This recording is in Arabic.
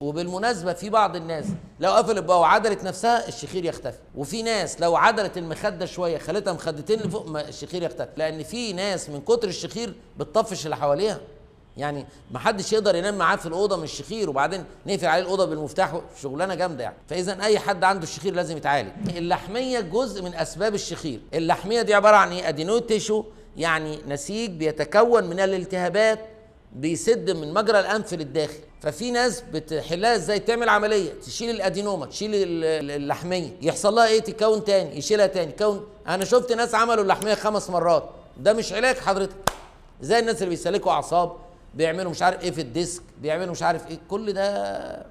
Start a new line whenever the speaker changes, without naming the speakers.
وبالمناسبه في بعض الناس لو قفلت بقى وعدلت نفسها الشخير يختفي، وفي ناس لو عدلت المخده شويه خلتها مخدتين لفوق الشخير يختفي، لان في ناس من كتر الشخير بتطفش اللي حواليها. يعني ما حدش يقدر ينام معاه في الاوضه من الشخير وبعدين نقفل عليه الاوضه بالمفتاح، شغلانه جامده يعني. فاذا اي حد عنده الشخير لازم يتعالج. اللحميه جزء من اسباب الشخير. اللحميه دي عباره عن ايه؟ ادينويد تيشو، يعني نسيج بيتكون من الالتهابات بيسد من مجرى الانف للداخل. ففي ناس بتحلها ازاي؟ تعمل عمليه تشيل الادينوما، تشيل اللحميه، يحصل لها ايه؟ تكون تاني، يشيلها تاني، تكون. انا شفت ناس عملوا اللحميه 5 مرات. ده مش علاج حضرتك. زي الناس اللي بيسلكوا اعصاب، بيعملوا مش عارف ايه في الديسك، بيعملوا مش عارف ايه، كل ده